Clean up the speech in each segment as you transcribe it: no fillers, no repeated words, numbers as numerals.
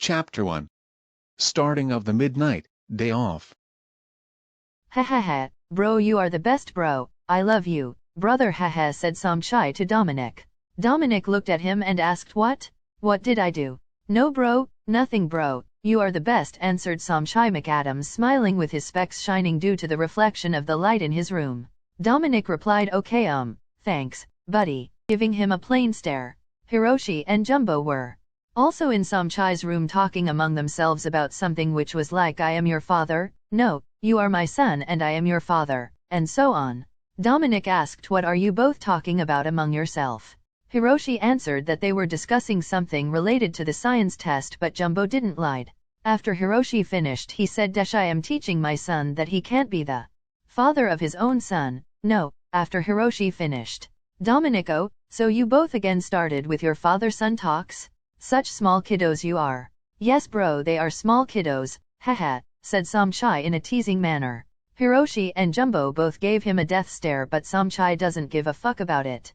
Chapter 1. Starting of the Midnight Day Off. Ha, bro, you are the best bro, I love you, brother, haha, said Somchai to Dominic. Dominic looked at him and asked, What did I do? No bro, nothing bro, you are the best, answered Somchai McAdams, smiling with his specs shining due to the reflection of the light in his room. Dominic replied, Okay, thanks, buddy, giving him a plain stare. Hiroshi and Jumbo were also in Somchai's room talking among themselves about something which was like, I am your father, no, you are my son and I am your father, and so on. Dominic asked, What are you both talking about among yourself? Hiroshi answered that they were discussing something related to the science test, but Jumbo didn't lie. After Hiroshi finished, he said, I am teaching my son that he can't be the father of his own son. No, after Hiroshi finished. Dominic, oh, so you both again started with your father-son talks? Such small kiddos you are. Yes bro, they are small kiddos, haha, said Somchai in a teasing manner. Hiroshi and Jumbo both gave him a death stare, but Somchai doesn't give a fuck about it.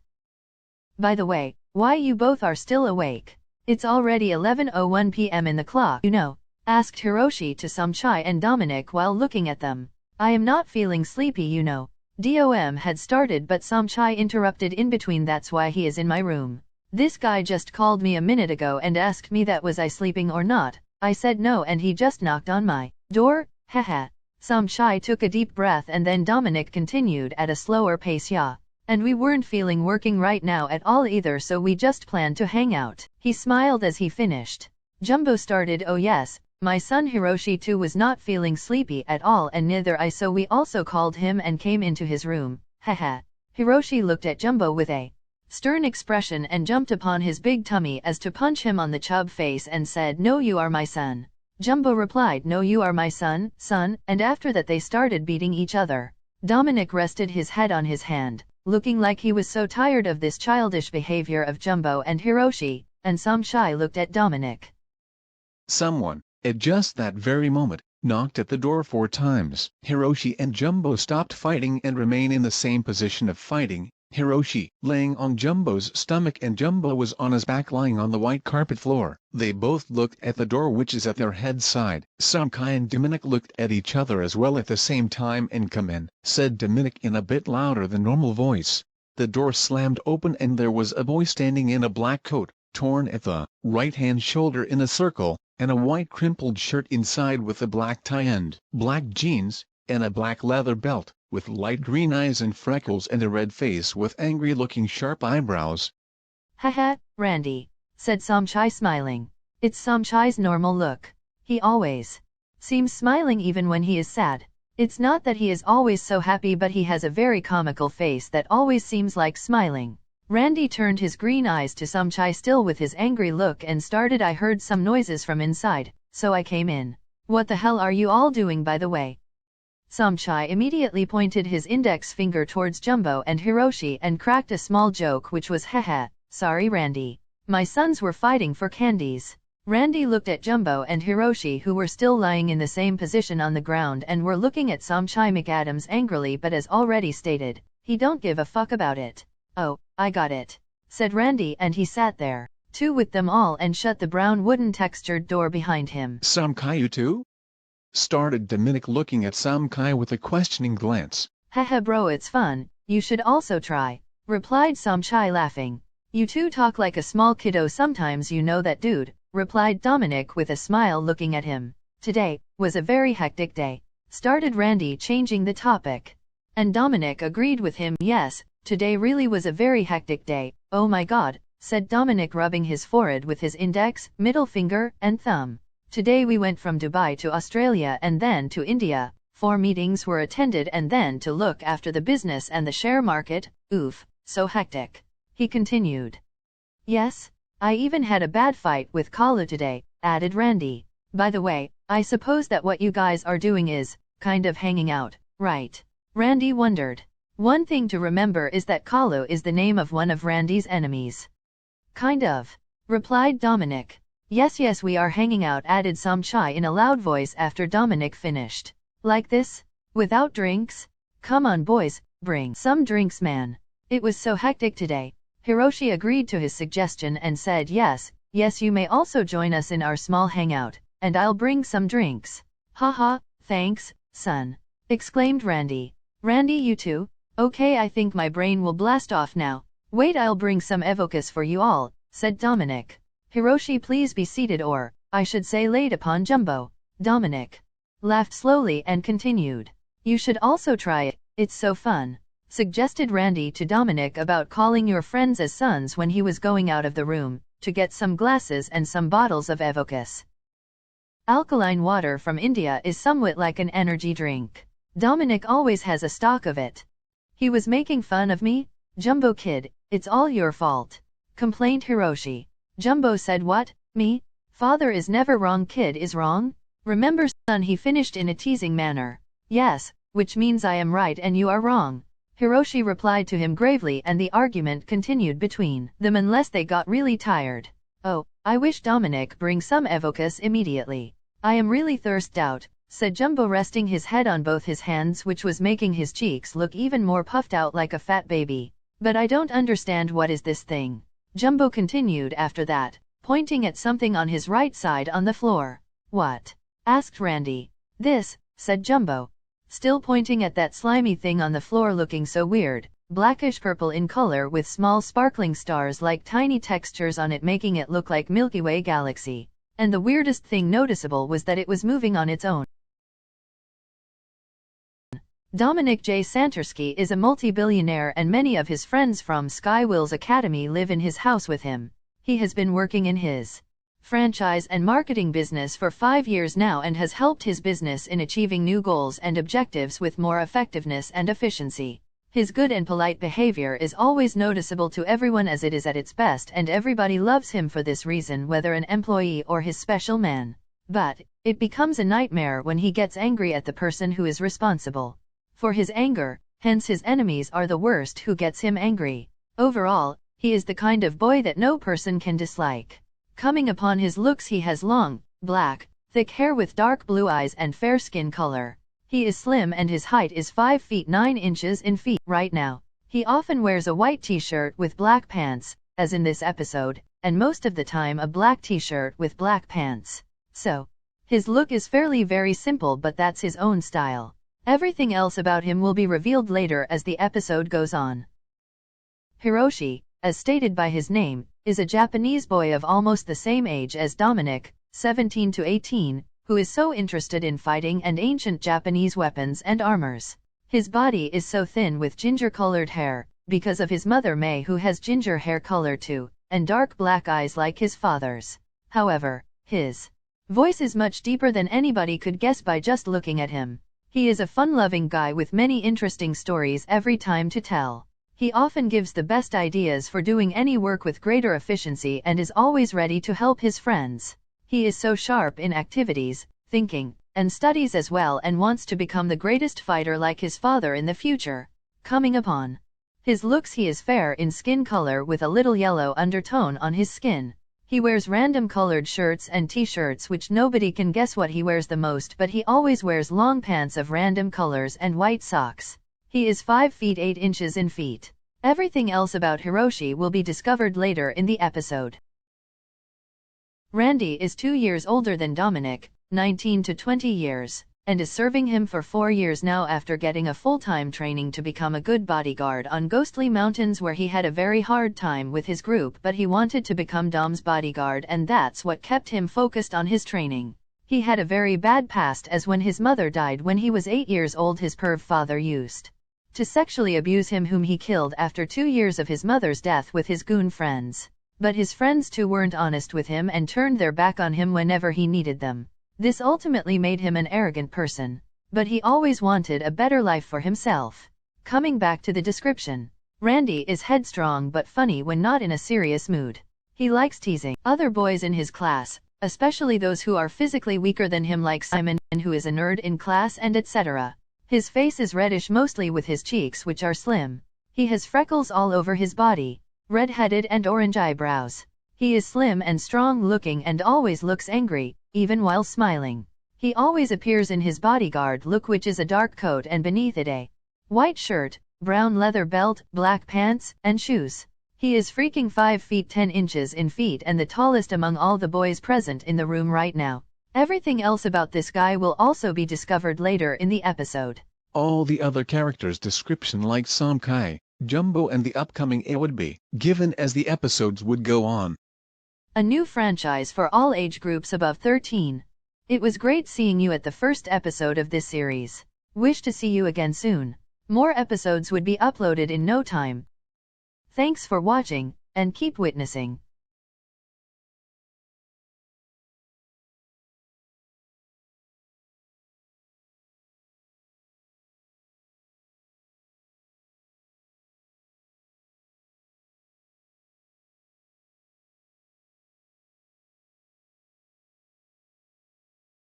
By the way, why you both are still awake? It's already 11:01 p.m. in the clock, you know, asked Hiroshi to Somchai and Dominic while looking at them. I am not feeling sleepy, you know. DOM had started, but Somchai interrupted in between. That's why he is in my room. This guy just called me a minute ago and asked me that was I sleeping or not. I said no and he just knocked on my door, haha. Somchai took a deep breath and then Dominic continued at a slower pace, yeah. And we weren't feeling working right now at all either, so we just planned to hang out. He smiled as he finished. Jumbo started, oh yes, my son Hiroshi too was not feeling sleepy at all and neither I, so we also called him and came into his room, haha. Hiroshi looked at Jumbo with a stern expression and jumped upon his big tummy as to punch him on the chub face and said, No, you are my son. Jumbo replied, No, you are my son, and after that they started beating each other. Dominic rested his head on his hand, looking like he was so tired of this childish behavior of Jumbo and Hiroshi, and Somchai looked at Dominic. Someone, at just that very moment, knocked at the door 4 times. Hiroshi and Jumbo stopped fighting and remain in the same position of fighting. Hiroshi laying on Jumbo's stomach and Jumbo was on his back lying on the white carpet floor. They both looked at the door which is at their head side. Somchai and Dominic looked at each other as well at the same time. And come in, said Dominic in a bit louder than normal voice. The door slammed open and there was a boy standing in a black coat, torn at the right-hand shoulder in a circle, and a white crimpled shirt inside with a black tie and black jeans, and a black leather belt, with light green eyes and freckles and a red face with angry-looking sharp eyebrows. Haha, Randy, said Somchai smiling. It's Somchai's normal look. He always seems smiling even when he is sad. It's not that he is always so happy, but he has a very comical face that always seems like smiling. Randy turned his green eyes to Somchai still with his angry look and started, I heard some noises from inside, so I came in. What the hell are you all doing, by the way? Somchai immediately pointed his index finger towards Jumbo and Hiroshi and cracked a small joke which was, haha, sorry Randy. My sons were fighting for candies. Randy looked at Jumbo and Hiroshi, who were still lying in the same position on the ground and were looking at Somchai McAdams angrily, but as already stated, he don't give a fuck about it. Oh, I got it, said Randy, and he sat there, too, with them all and shut the brown wooden textured door behind him. Somchai, you too? Started Dominic, looking at Somchai with a questioning glance. Haha bro, it's fun, you should also try, replied Somchai laughing. You two talk like a small kiddo sometimes, you know that dude, replied Dominic with a smile looking at him. Today was a very hectic day, started Randy, changing the topic. And Dominic agreed with him, yes, today really was a very hectic day. Oh my god, said Dominic, rubbing his forehead with his index, middle finger, and thumb. Today we went from Dubai to Australia and then to India. 4 meetings were attended and then to look after the business and the share market. Oof, so hectic. He continued. Yes, I even had a bad fight with Kalu today, added Randy. By the way, I suppose that what you guys are doing is kind of hanging out, right? Randy wondered. One thing to remember is that Kalu is the name of one of Randy's enemies. Kind of, replied Dominic. Yes, we are hanging out, added Somchai in a loud voice after Dominic finished. Like this? Without drinks? Come on boys, bring some drinks man. It was so hectic today. Hiroshi agreed to his suggestion and said yes, Yes, you may also join us in our small hangout, and I'll bring some drinks. Haha, thanks, son, exclaimed Randy. Randy, you too? Okay, I think my brain will blast off now. Wait, I'll bring some evocus for you all, said Dominic. Hiroshi, please be seated, or, I should say, laid upon Jumbo. Dominic laughed slowly and continued. You should also try it, it's so fun, suggested Randy to Dominic about calling your friends as sons when he was going out of the room, to get some glasses and some bottles of evocus. Alkaline water from India is somewhat like an energy drink. Dominic always has a stock of it. He was making fun of me? Jumbo kid, it's all your fault, complained Hiroshi. Jumbo said, what, me? Father is never wrong, kid is wrong? Remember, son, he finished in a teasing manner. Yes, which means I am right and you are wrong, Hiroshi replied to him gravely, and the argument continued between them unless they got really tired. Oh, I wish Dominic bring some evocus immediately. I am really thirsted out, said Jumbo, resting his head on both his hands, which was making his cheeks look even more puffed out like a fat baby. But I don't understand, what is this thing? Jumbo continued after that, pointing at something on his right side on the floor. What? Asked Randy. This, said Jumbo, still pointing at that slimy thing on the floor, looking so weird, blackish purple in color with small sparkling stars like tiny textures on it, making it look like Milky Way galaxy. And the weirdest thing noticeable was that it was moving on its own. Dominic J. Santersky is a multi-billionaire, and many of his friends from Skywill's Academy live in his house with him. He has been working in his franchise and marketing business for 5 years now and has helped his business in achieving new goals and objectives with more effectiveness and efficiency. His good and polite behavior is always noticeable to everyone as it is at its best, and everybody loves him for this reason, whether an employee or his special man. But it becomes a nightmare when he gets angry at the person who is responsible for his anger, hence his enemies are the worst who gets him angry. Overall, he is the kind of boy that no person can dislike. Coming upon his looks, he has long, black, thick hair with dark blue eyes and fair skin color. He is slim and his height is 5 feet 9 inches in feet. Right now, he often wears a white t-shirt with black pants, as in this episode, and most of the time a black t-shirt with black pants. So, his look is fairly very simple, but that's his own style. Everything else about him will be revealed later as the episode goes on. Hiroshi, as stated by his name, is a Japanese boy of almost the same age as Dominic, 17 to 18, who is so interested in fighting and ancient Japanese weapons and armors. His body is so thin with ginger-colored hair, because of his mother May, who has ginger hair color too, and dark black eyes like his father's. However, his voice is much deeper than anybody could guess by just looking at him. He is a fun-loving guy with many interesting stories every time to tell. He often gives the best ideas for doing any work with greater efficiency and is always ready to help his friends. He is so sharp in activities, thinking, and studies as well, and wants to become the greatest fighter like his father in the future. Coming upon his looks, he is fair in skin color with a little yellow undertone on his skin. He wears random colored shirts and t-shirts which nobody can guess what he wears the most, but he always wears long pants of random colors and white socks. He is 5 feet 8 inches in feet. Everything else about Hiroshi will be discovered later in the episode. Randy is 2 years older than Dominic, 19 to 20 years, and is serving him for 4 years now after getting a full-time training to become a good bodyguard on Ghostly Mountains, where he had a very hard time with his group, but he wanted to become Dom's bodyguard, and that's what kept him focused on his training. He had a very bad past, as when his mother died when he was 8 years old, his perv father used to sexually abuse him, whom he killed after 2 years of his mother's death with his goon friends. But his friends too weren't honest with him and turned their back on him whenever he needed them. This ultimately made him an arrogant person. But he always wanted a better life for himself. Coming back to the description, Randy is headstrong but funny when not in a serious mood. He likes teasing other boys in his class, especially those who are physically weaker than him, like Simon, who is a nerd in class, and etc. His face is reddish, mostly with his cheeks, which are slim. He has freckles all over his body, red-headed and orange eyebrows. He is slim and strong-looking and always looks angry, even while smiling. He always appears in his bodyguard look, which is a dark coat and beneath it a white shirt, brown leather belt, black pants, and shoes. He is freaking 5 feet 10 inches in feet and the tallest among all the boys present in the room right now. Everything else about this guy will also be discovered later in the episode. All the other characters' description like Som Kai, Jumbo and the upcoming A would be given as the episodes would go on. A new franchise for all age groups above 13. It was great seeing you at the first episode of this series. Wish to see you again soon. More episodes would be uploaded in no time. Thanks for watching, and keep witnessing.